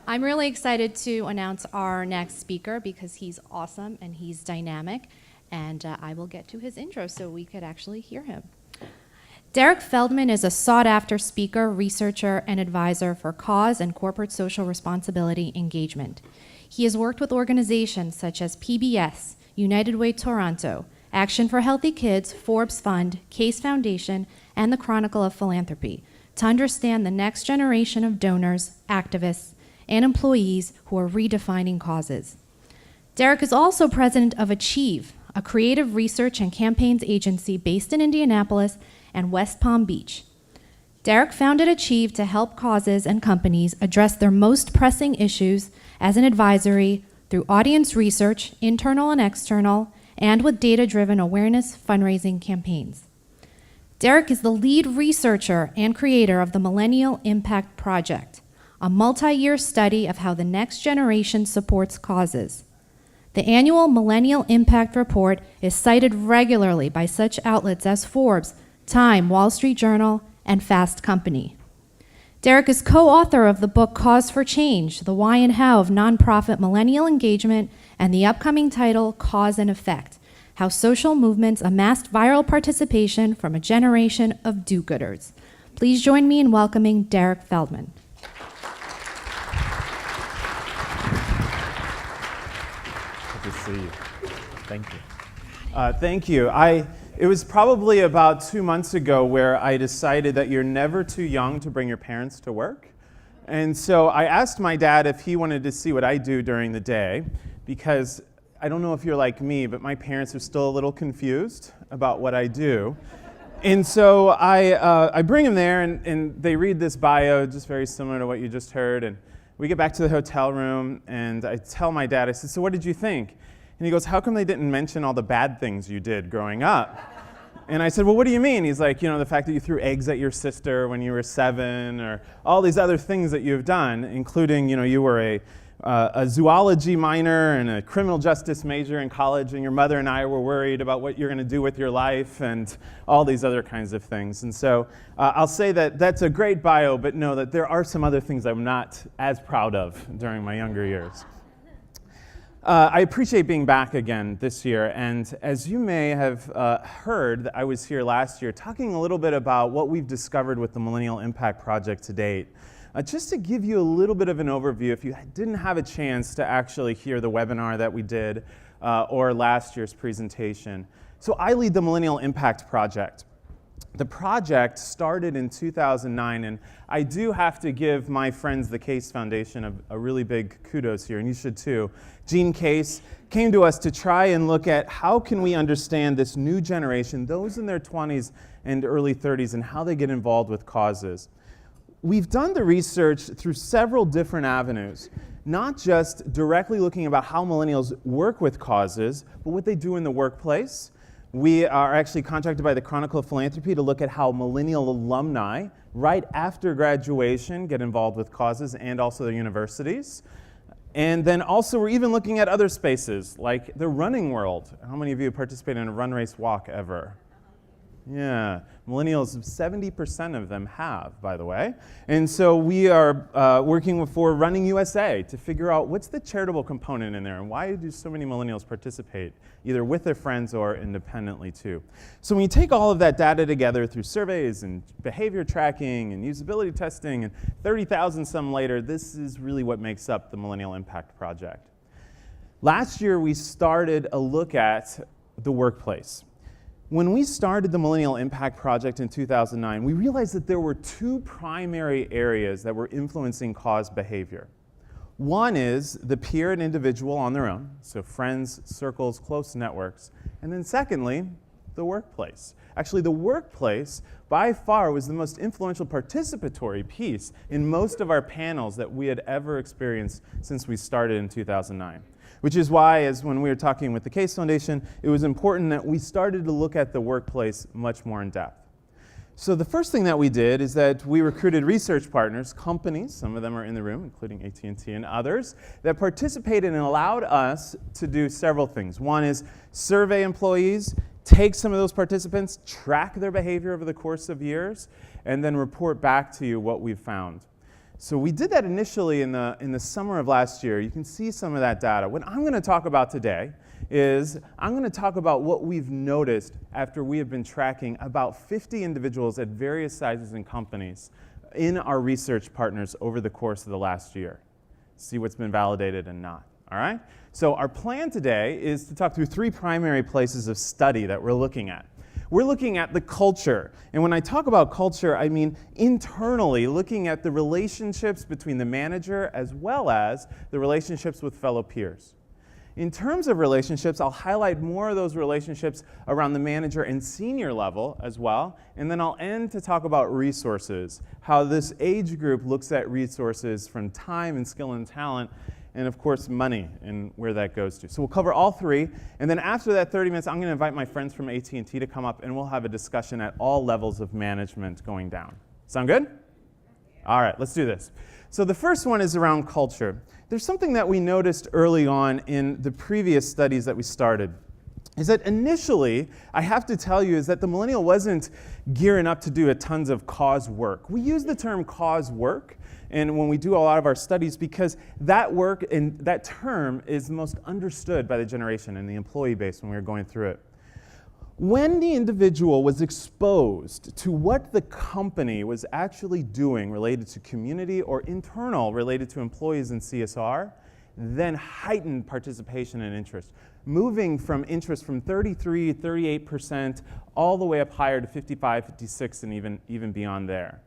I'm really excited to announce our next speaker because he's awesome and he's dynamic, and I will get to his intro so we could actually hear him. Derek Feldman is a sought-after speaker, researcher, and advisor for cause and corporate social responsibility engagement. He has worked with organizations such as PBS, United Way Toronto, Action for Healthy Kids, Forbes Fund, Case Foundation, and the Chronicle of Philanthropy to understand the next generation of donors, activists, and employees who are redefining causes. Derek is also president of Achieve, a creative research and campaigns agency based in Indianapolis and West Palm Beach. Derek founded Achieve to help causes and companies address their most pressing issues as an advisory through audience research, internal and external, and with data-driven awareness fundraising campaigns. Derek is the lead researcher and creator of the Millennial Impact Project, a multi-year study of how the next generation supports causes. The annual Millennial Impact Report is cited regularly by such outlets as Forbes, Time, Wall Street Journal, and Fast Company. Derek is co-author of the book Cause for Change, The Why and How of Nonprofit Millennial Engagement, and the upcoming title, Cause and Effect, How Social Movements Amassed Viral Participation from a Generation of Do-Gooders. Please join me in welcoming Derek Feldman. Good to see you. Thank you. Thank you. It was probably about 2 months ago where I decided that you're never too young to bring your parents to work. And so I asked my dad if he wanted to see what I do during the day, because I don't know if you're like me, but my parents are still a little confused about what I do. And so I bring him there, and they read this bio, just very similar to what you just heard. And we get back to the hotel room, and I tell my dad, I said, "So what did you think?" And he goes, "How come they didn't mention all the bad things you did growing up?" And I said, "Well, what do you mean?" He's like, "The fact that you threw eggs at your sister when you were 7, or all these other things that you've done, including, you were a zoology minor and a criminal justice major in college, and your mother and I were worried about what you're going to do with your life and all these other kinds of things." And so I'll say that that's a great bio, but know that there are some other things I'm not as proud of during my younger years. I appreciate being back again this year, and as you may have heard, I was here last year talking a little bit about what we've discovered with the Millennial Impact Project to date. Just to give you a little bit of an overview, if you didn't have a chance to actually hear the webinar that we did or last year's presentation. So I lead the Millennial Impact Project. The project started in 2009, and I do have to give my friends, the Case Foundation, a really big kudos here, and you should too. Gene Case came to us to try and look at how can we understand this new generation, those in their 20s and early 30s, and how they get involved with causes. We've done the research through several different avenues, not just directly looking about how millennials work with causes, but what they do in the workplace. We are actually contracted by the Chronicle of Philanthropy to look at how millennial alumni, right after graduation, get involved with causes and also their universities. And then also we're even looking at other spaces, like the running world. How many of you participate in a run, race, walk ever? Yeah, millennials, 70% of them have, by the way. And so we are working for Running USA to figure out what's the charitable component in there and why do so many millennials participate, either with their friends or independently too. So when you take all of that data together through surveys and behavior tracking and usability testing and 30,000 some later, this is really what makes up the Millennial Impact Project. Last year we started a look at the workplace. When we started the Millennial Impact Project in 2009, we realized that there were 2 primary areas that were influencing cause behavior. One is the peer and individual on their own, so friends, circles, close networks. And then secondly, the workplace. Actually, the workplace, by far, was the most influential participatory piece in most of our panels that we had ever experienced since we started in 2009. Which is why, as when we were talking with the Case Foundation, it was important that we started to look at the workplace much more in depth. So the first thing that we did is that we recruited research partners, companies, some of them are in the room, including AT&T and others, that participated and allowed us to do several things. One is survey employees, take some of those participants, track their behavior over the course of years, and then report back to you what we've found. So we did that initially in the summer of last year. You can see some of that data. What I'm going to talk about today is I'm going to talk about what we've noticed after we have been tracking about 50 individuals at various sizes and companies in our research partners over the course of the last year. See what's been validated and not. All right? So our plan today is to talk through 3 primary places of study that we're looking at. We're looking at the culture. And when I talk about culture, I mean internally, looking at the relationships between the manager as well as the relationships with fellow peers. In terms of relationships, I'll highlight more of those relationships around the manager and senior level as well. And then I'll end to talk about resources, how this age group looks at resources from time and skill and talent, and of course money and where that goes to. So we'll cover all 3, and then after that 30 minutes, I'm going to invite my friends from AT&T to come up, and we'll have a discussion at all levels of management going down. Sound good? All right, let's do this. So the first one is around culture. There's something that we noticed early on in the previous studies that we started, is that initially, I have to tell you, is that the millennial wasn't gearing up to do a tons of cause work. We use the term cause work, and when we do a lot of our studies, because that work and that term is most understood by the generation and the employee base when we were going through it. When the individual was exposed to what the company was actually doing related to community or internal related to employees in CSR, then heightened participation and interest, moving from interest from 33, 38% all the way up higher to 55, 56, and even beyond there.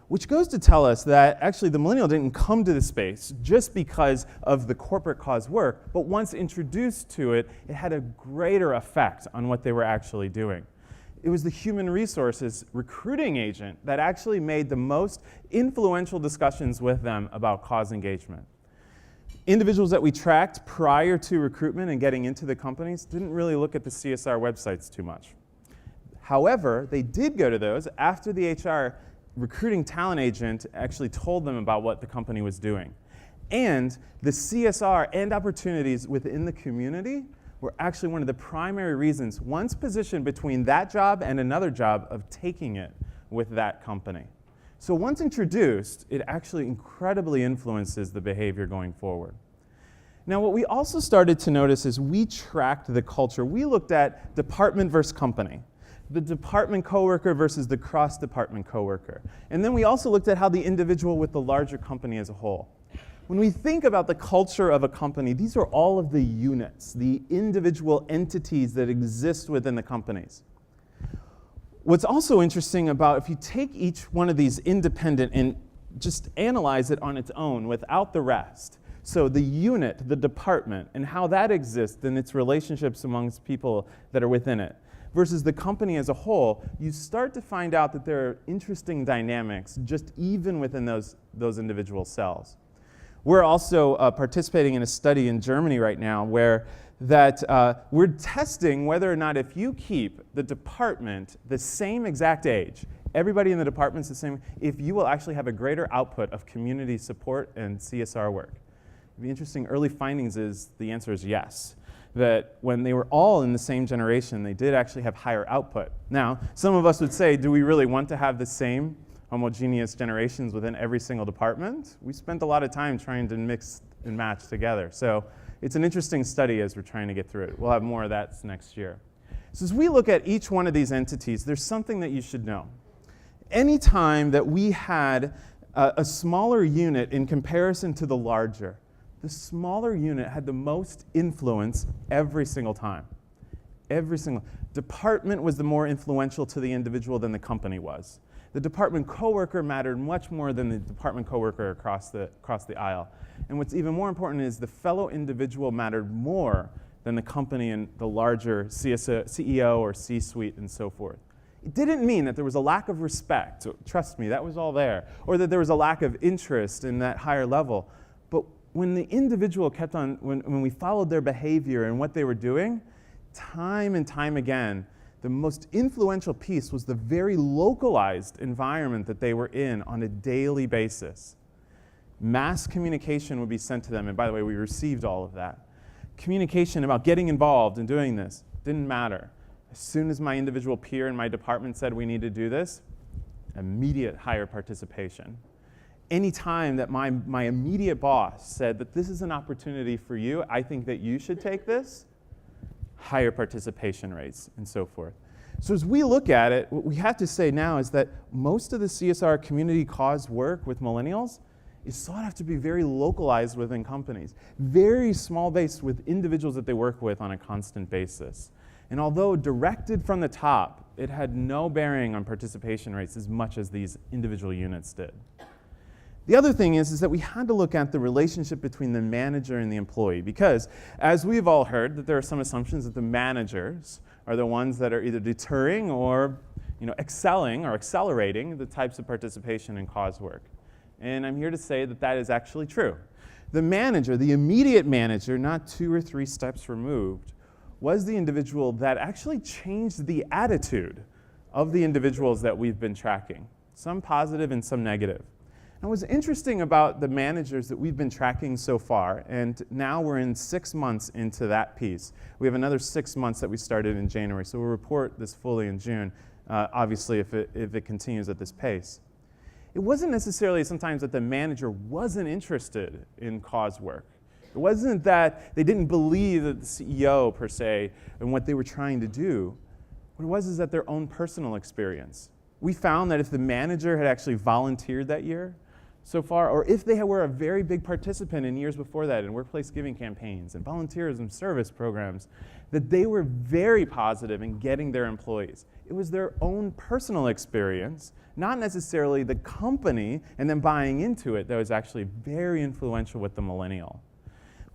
Which goes to tell us that actually the millennial didn't come to the space just because of the corporate cause work, but once introduced to it, it had a greater effect on what they were actually doing. It was the human resources recruiting agent that actually made the most influential discussions with them about cause engagement. Individuals that we tracked prior to recruitment and getting into the companies didn't really look at the CSR websites too much. However, they did go to those after the HR recruiting talent agent actually told them about what the company was doing. And the CSR and opportunities within the community were actually one of the primary reasons, once positioned between that job and another job, of taking it with that company. So once introduced, it actually incredibly influences the behavior going forward. Now, what we also started to notice is we tracked the culture. We looked at department versus company, the department coworker versus the cross-department coworker. And then we also looked at how the individual with the larger company as a whole. When we think about the culture of a company, these are all of the units, the individual entities that exist within the companies. What's also interesting about if you take each one of these independent and just analyze it on its own without the rest, so the unit, the department, and how that exists and its relationships amongst people that are within it, versus the company as a whole, you start to find out that there are interesting dynamics just even within those individual cells. We're also participating in a study in Germany right now where we're testing whether or not if you keep the department the same exact age, everybody in the department's the same, if you will actually have a greater output of community support and CSR work. The interesting early findings is the answer is yes. That when they were all in the same generation, they did actually have higher output. Now, some of us would say, do we really want to have the same homogeneous generations within every single department? We spent a lot of time trying to mix and match together. So it's an interesting study as we're trying to get through it. We'll have more of that next year. So as we look at each one of these entities, there's something that you should know. Anytime that we had a smaller unit in comparison to the larger, the smaller unit had the most influence every single time. Every single department was the more influential to the individual than the company was. The department coworker mattered much more than the department coworker across the aisle. And what's even more important is the fellow individual mattered more than the company and the larger CEO or C-suite and so forth. It didn't mean that there was a lack of respect. Trust me, that was all there. Or that there was a lack of interest in that higher level. But when the individual kept on, when we followed their behavior and what they were doing, time and time again, the most influential piece was the very localized environment that they were in on a daily basis. Mass communication would be sent to them, and by the way, we received all of that. Communication about getting involved and doing this didn't matter. As soon as my individual peer in my department said we need to do this, immediate higher participation. any time that my immediate boss said that this is an opportunity for you, I think that you should take this, higher participation rates and so forth. So as we look at it, what we have to say now is that most of the CSR community cause work with millennials is sought after to be very localized within companies, very small based with individuals that they work with on a constant basis. And although directed from the top, it had no bearing on participation rates as much as these individual units did. The other thing is that we had to look at the relationship between the manager and the employee, because as we've all heard, that there are some assumptions that the managers are the ones that are either deterring or excelling or accelerating the types of participation in cause work. And I'm here to say that that is actually true. The manager, the immediate manager, not 2 or 3 steps removed, was the individual that actually changed the attitude of the individuals that we've been tracking, some positive and some negative. And what's interesting about the managers that we've been tracking so far, and now we're in 6 months into that piece. We have another 6 months that we started in January, so we'll report this fully in June, obviously if it continues at this pace. It wasn't necessarily sometimes that the manager wasn't interested in cause work. It wasn't that they didn't believe that the CEO, per se, and what they were trying to do. What it was is that their own personal experience. We found that if the manager had actually volunteered that year so far, or if they were a very big participant in years before that in workplace giving campaigns and volunteerism service programs, that they were very positive in getting their employees. It was their own personal experience, not necessarily the company and then buying into it, that was actually very influential with the millennial.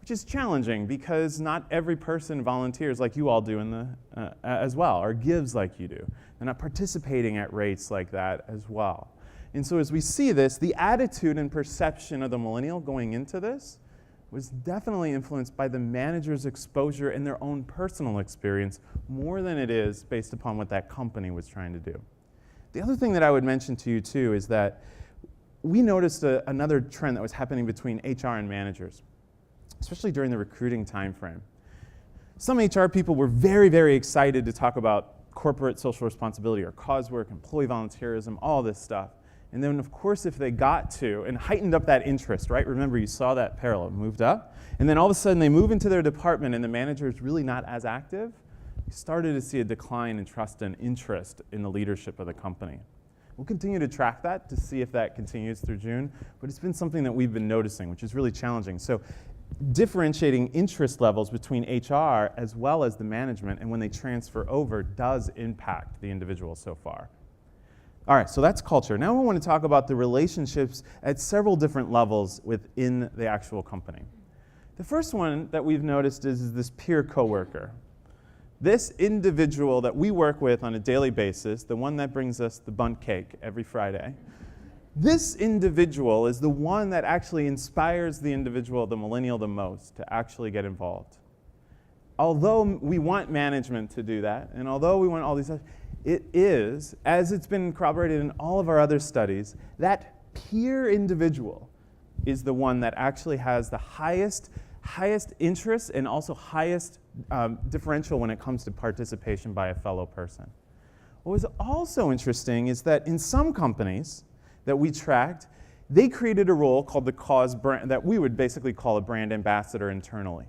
Which is challenging because not every person volunteers like you all do as well, or gives like you do. They're not participating at rates like that as well. And so as we see this, the attitude and perception of the millennial going into this was definitely influenced by the manager's exposure and their own personal experience more than it is based upon what that company was trying to do. The other thing that I would mention to you too is that we noticed another trend that was happening between HR and managers, especially during the recruiting time frame. Some HR people were very, very excited to talk about corporate social responsibility or cause work, employee volunteerism, all this stuff. And then, of course, if they got to, and heightened up that interest, right? Remember, you saw that parallel, moved up. And then all of a sudden, they move into their department, and the manager is really not as active. You started to see a decline in trust and interest in the leadership of the company. We'll continue to track that to see if that continues through June, but it's been something that we've been noticing, which is really challenging. So differentiating interest levels between HR as well as the management and when they transfer over does impact the individual so far. All right, so that's culture. Now I want to talk about the relationships at several different levels within the actual company. The first one that we've noticed is this peer coworker. This individual that we work with on a daily basis, the one that brings us the bundt cake every Friday, this individual is the one that actually inspires the individual, the millennial, the most to actually get involved. Although we want management to do that, and although we want all these, it is, as it's been corroborated in all of our other studies, that peer individual is the one that actually has the highest interest and also highest differential when it comes to participation by a fellow person. What was also interesting is that in some companies that we tracked, they created a role called the cause brand, that we would basically call a brand ambassador internally.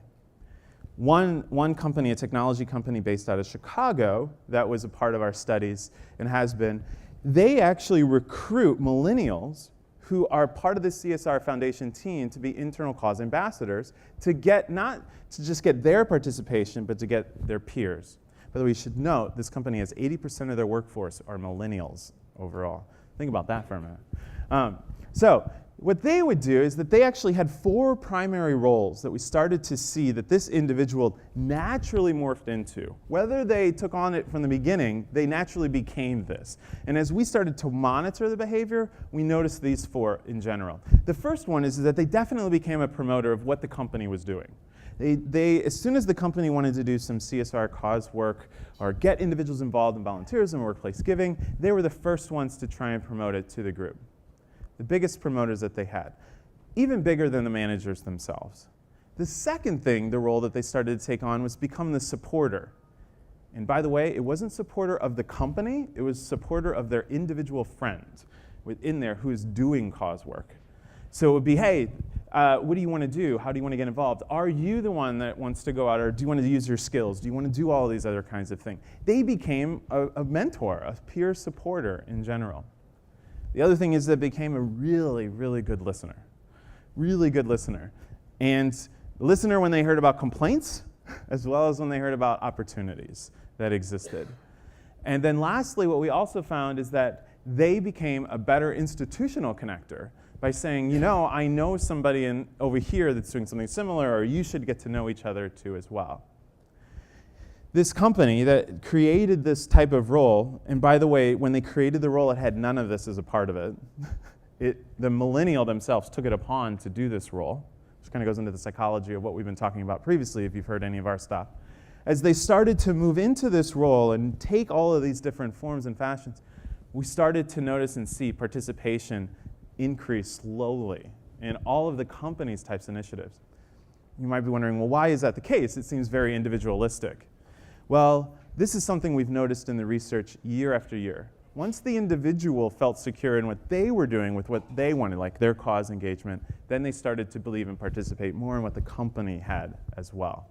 One company, a technology company based out of Chicago, that was a part of our studies and has been, they actually recruit millennials who are part of the CSR Foundation team to be internal cause ambassadors to get, not to just get their participation, but to get their peers. By the way, you should note, this company has 80% of their workforce are millennials overall. Think about that for a minute. So what they would do is that they actually had 4 primary roles that we started to see that this individual naturally morphed into. Whether they took on it from the beginning, they naturally became this. And as we started to monitor the behavior, we noticed these 4 in general. The first one is that they definitely became a promoter of what the company was doing. They, as soon as the company wanted to do some CSR cause work or get individuals involved in volunteerism and workplace giving, they were the first ones to try and promote it to the group. The biggest promoters that they had, even bigger than the managers themselves. The second thing, the role that they started to take on was become the supporter. And by the way, it wasn't supporter of the company, it was supporter of their individual friend within there who is doing cause work. So it would be, hey, what do you want to do? How do you want to get involved? Are you the one that wants to go out, or do you want to use your skills? Do you want to do all these other kinds of things? They became a mentor, a peer supporter in general. The other thing is that they became a really, really good listener. Really good listener. And listener when they heard about complaints, as well as when they heard about opportunities that existed. And then lastly, what we also found is that they became a better institutional connector by saying, you know, I know somebody over here that's doing something similar, or you should get to know each other too as well. This company that created this type of role, and by the way, when they created the role, it had none of this as a part of it. The millennial themselves took it upon to do this role, which kind of goes into the psychology of what we've been talking about previously, if you've heard any of our stuff. As they started to move into this role and take all of these different forms and fashions, we started to notice and see participation increase slowly in all of the company's types of initiatives. You might be wondering, well, why is that the case? It seems very individualistic. Well, this is something we've noticed in the research year after year. Once the individual felt secure in what they were doing with what they wanted, like their cause engagement, then they started to believe and participate more in what the company had as well.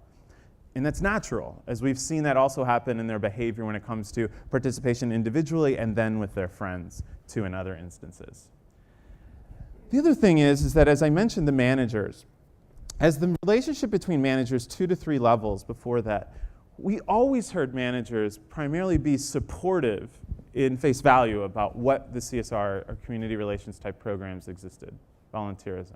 And that's natural, as we've seen that also happen in their behavior when it comes to participation individually and then with their friends too in other instances. The other thing is that, as I mentioned, the managers, as the relationship between managers 2 to 3 levels before that, we always heard managers primarily be supportive in face value about what the CSR or community relations type programs existed, volunteerism.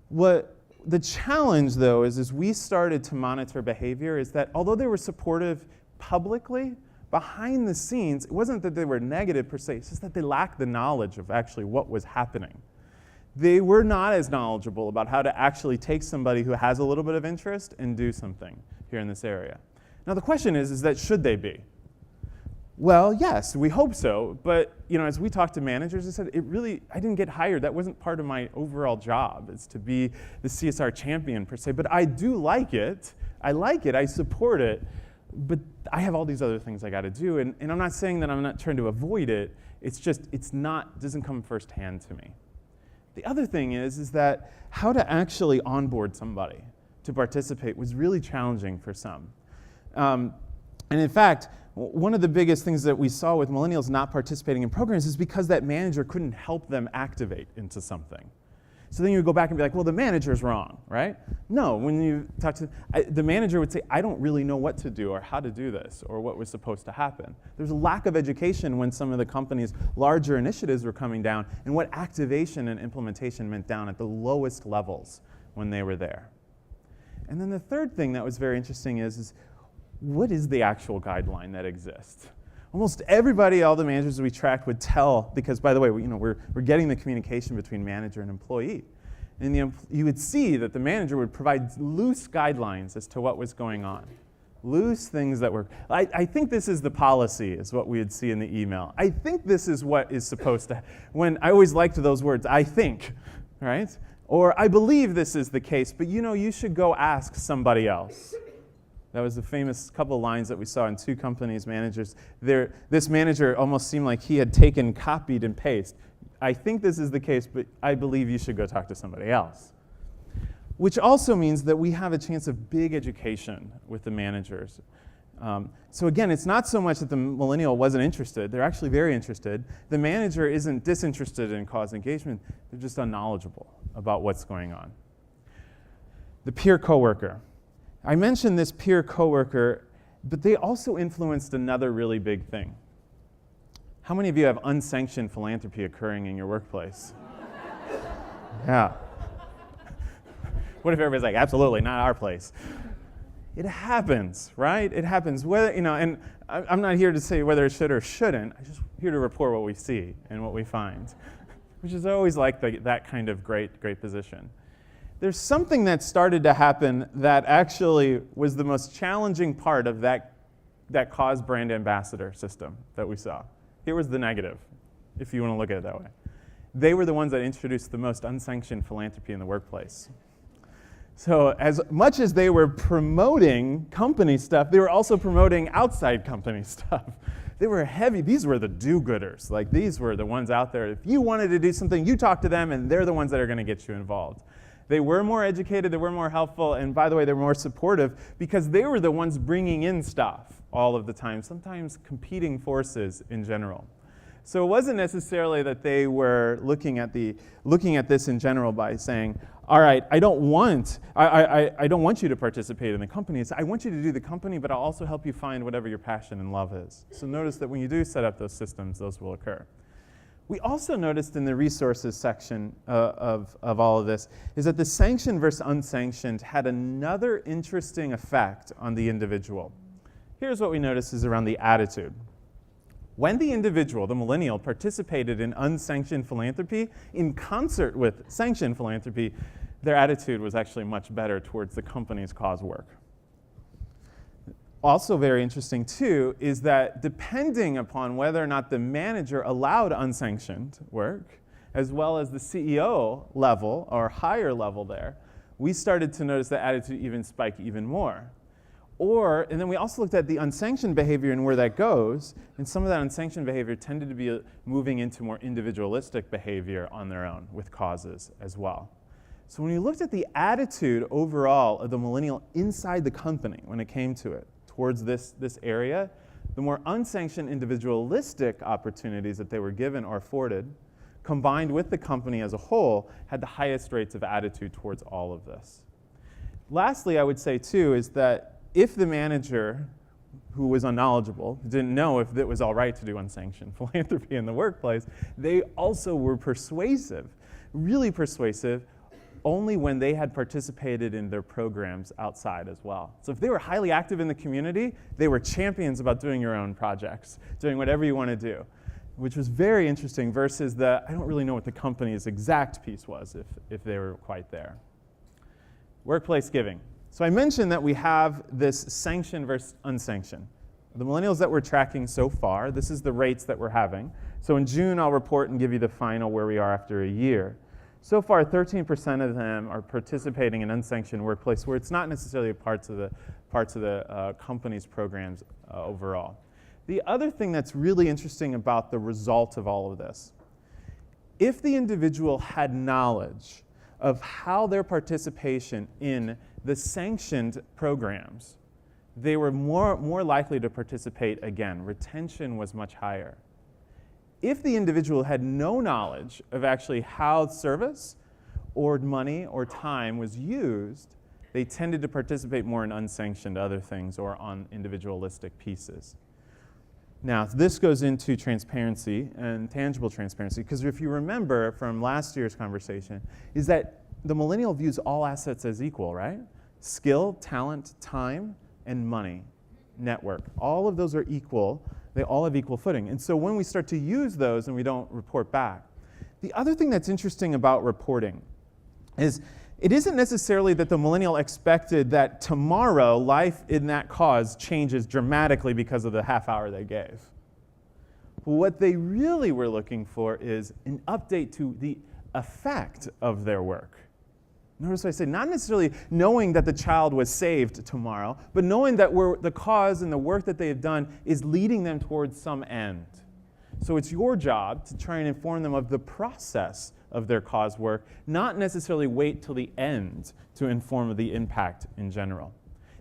What the challenge, though, is as we started to monitor behavior, is that although they were supportive publicly, behind the scenes, it wasn't that they were negative per se, it's just that they lacked the knowledge of actually what was happening. They were not as knowledgeable about how to actually take somebody who has a little bit of interest and do something here in this area. Now the question is that should they be? Well, yes, we hope so, but as we talked to managers, they said, I didn't get hired. That wasn't part of my overall job, is to be the CSR champion per se, but I do like it. I like it, I support it, but I have all these other things I gotta do, and I'm not saying that I'm not trying to avoid it, it doesn't come firsthand to me. The other thing is that how to actually onboard somebody to participate was really challenging for some. And in fact, one of the biggest things that we saw with millennials not participating in programs is because that manager couldn't help them activate into something. So then you would go back and be like, well, the manager's wrong, right? No, when you talk to the manager would say, I don't really know what to do or how to do this or what was supposed to happen. There's a lack of education when some of the company's larger initiatives were coming down and what activation and implementation meant down at the lowest levels when they were there. And then the third thing that was very interesting is what is the actual guideline that exists? Almost everybody, all the managers we tracked would tell, because by the way, we're getting the communication between manager and employee. And you would see that the manager would provide loose guidelines as to what was going on. Loose things that were, I think this is the policy, is what we would see in the email. I think this is what is supposed to, I always liked those words, I think, right? Or I believe this is the case, but you should go ask somebody else. That was the famous couple lines that we saw in 2 companies' managers. This manager almost seemed like he had taken, copied, and pasted. I think this is the case, but I believe you should go talk to somebody else. Which also means that we have a chance of big education with the managers. So again, it's not so much that the millennial wasn't interested. They're actually very interested. The manager isn't disinterested in cause engagement. They're just unknowledgeable about what's going on. The peer coworker. I mentioned this peer coworker, but they also influenced another really big thing. How many of you have unsanctioned philanthropy occurring in your workplace? Yeah. What if everybody's like, absolutely, not our place? It happens, right? It happens. Whether, and I'm not here to say whether it should or shouldn't. I'm just here to report what we see and what we find, which is always like that kind of great position. There's something that started to happen that actually was the most challenging part of that cause brand ambassador system that we saw. Here was the negative, if you want to look at it that way. They were the ones that introduced the most unsanctioned philanthropy in the workplace. So as much as they were promoting company stuff, they were also promoting outside company stuff. They were heavy. These were the do-gooders. Like, these were the ones out there. If you wanted to do something, you talk to them, and they're the ones that are going to get you involved. They were more educated, they were more helpful, and by the way, they were more supportive because they were the ones bringing in stuff all of the time, sometimes competing forces in general. So it wasn't necessarily that they were looking at this in general by saying, all right, I don't want you to participate in the company. It's, I want you to do the company, but I'll also help you find whatever your passion and love is. So notice that when you do set up those systems, those will occur. We also noticed in the resources section of all of this is that the sanctioned versus unsanctioned had another interesting effect on the individual. Here's what we noticed is around the attitude. When the individual, the millennial, participated in unsanctioned philanthropy in concert with sanctioned philanthropy, their attitude was actually much better towards the company's cause work. Also very interesting, too, is that depending upon whether or not the manager allowed unsanctioned work, as well as the CEO level or higher level there, we started to notice the attitude even spike even more. And then we also looked at the unsanctioned behavior and where that goes, and some of that unsanctioned behavior tended to be moving into more individualistic behavior on their own with causes as well. So when you looked at the attitude overall of the millennial inside the company when it came to it, towards this area, the more unsanctioned individualistic opportunities that they were given or afforded, combined with the company as a whole, had the highest rates of attitude towards all of this. Lastly, I would say too, is that if the manager who was unknowledgeable, didn't know if it was all right to do unsanctioned philanthropy in the workplace, they also were persuasive, really persuasive, only when they had participated in their programs outside as well. So if they were highly active in the community, they were champions about doing your own projects, doing whatever you want to do, which was very interesting versus I don't really know what the company's exact piece was if they were quite there. Workplace giving. So I mentioned that we have this sanctioned versus unsanctioned. The millennials that we're tracking so far, this is the rates that we're having. So in June, I'll report and give you the final where we are after a year. So far, 13% of them are participating in unsanctioned workplace where it's not necessarily parts of the company's programs overall. The other thing that's really interesting about the result of all of this, if the individual had knowledge of how their participation in the sanctioned programs, they were more likely to participate again. Retention was much higher. If the individual had no knowledge of actually how service or money or time was used, they tended to participate more in unsanctioned other things or on individualistic pieces. Now, this goes into transparency and tangible transparency, because if you remember from last year's conversation, is that the millennial views all assets as equal, right? Skill, talent, time, and money, network. All of those are equal. They all have equal footing. And so when we start to use those and we don't report back, the other thing that's interesting about reporting is it isn't necessarily that the millennial expected that tomorrow life in that cause changes dramatically because of the half hour they gave. What they really were looking for is an update to the effect of their work. Notice what I say, not necessarily knowing that the child was saved tomorrow, but knowing that the cause and the work that they have done is leading them towards some end. So it's your job to try and inform them of the process of their cause work, not necessarily wait till the end to inform of the impact in general.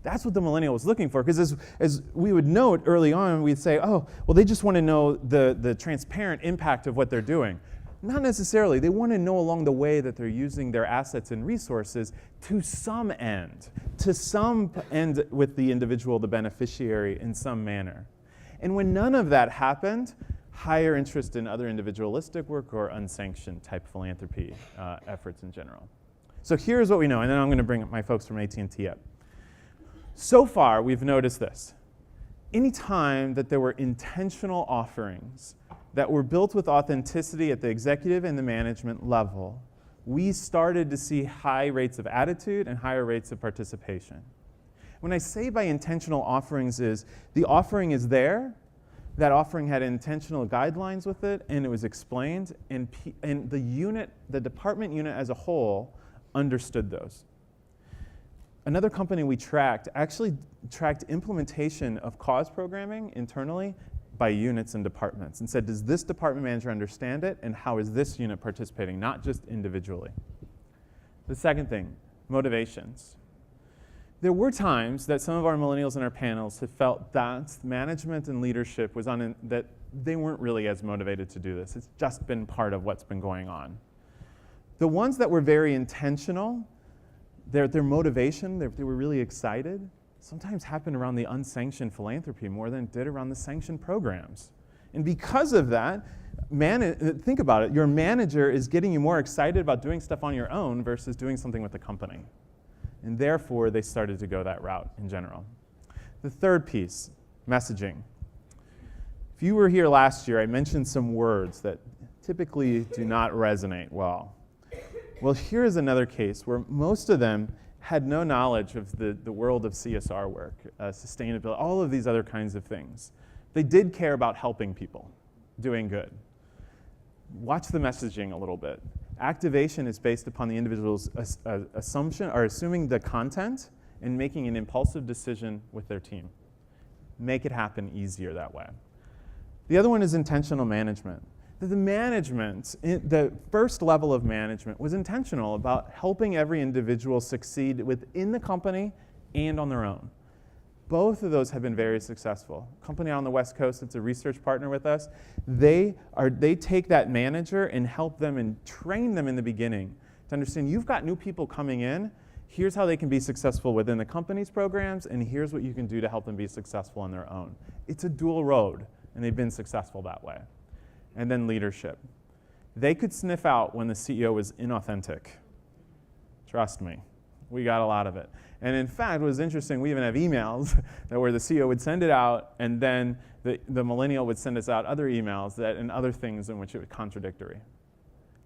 That's what the millennial was looking for, because as we would note early on, we'd say, oh, well, they just want to know the transparent impact of what they're doing. Not necessarily. They want to know along the way that they're using their assets and resources to some end with the individual, the beneficiary, in some manner. And when none of that happened, higher interest in other individualistic work or unsanctioned type philanthropy efforts in general. So here's what we know, and then I'm going to bring up my folks from AT&T up. So far, we've noticed this. Anytime that there were intentional offerings that were built with authenticity at the executive and the management level, we started to see high rates of attitude and higher rates of participation. When I say by intentional offerings is, the offering is there, that offering had intentional guidelines with it, and it was explained, and the department unit as a whole understood those. Another company we tracked actually tracked implementation of cause programming internally by units and departments and said, does this department manager understand it, and how is this unit participating, not just individually? The second thing, motivations. There were times that some of our millennials in our panels have felt that management and leadership was that they weren't really as motivated to do this. It's just been part of what's been going on. The ones that were very intentional, their motivation, they were really excited, sometimes happened around the unsanctioned philanthropy more than it did around the sanctioned programs. And because of that, think about it, your manager is getting you more excited about doing stuff on your own versus doing something with the company. And therefore, they started to go that route in general. The third piece, messaging. If you were here last year, I mentioned some words that typically do not resonate well. Well, here is another case where most of them had no knowledge of the world of CSR work, sustainability, all of these other kinds of things. They did care about helping people, doing good. Watch the messaging a little bit. Activation is based upon the individual's assumption or assuming the content and making an impulsive decision with their team. Make it happen easier that way. The other one is intentional management. The management, the first level of management was intentional about helping every individual succeed within the company and on their own. Both of those have been very successful. A company on the West Coast that's a research partner with us, they take that manager and help them and train them in the beginning to understand you've got new people coming in, here's how they can be successful within the company's programs, and here's what you can do to help them be successful on their own. It's a dual road, and they've been successful that way. And then leadership. They could sniff out when the CEO was inauthentic. Trust me, we got a lot of it. And in fact, what was interesting, we even have emails that where the CEO would send it out, and then the millennial would send us out other emails and other things in which it was contradictory.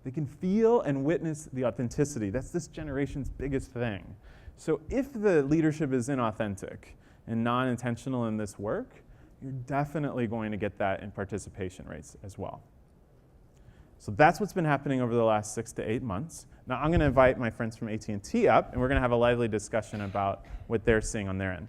They can feel and witness the authenticity. That's this generation's biggest thing. So if the leadership is inauthentic and non-intentional in this work, you're definitely going to get that in participation rates as well. So that's what's been happening over the last 6 to 8 months. Now I'm going to invite my friends from AT&T up, and we're going to have a lively discussion about what they're seeing on their end.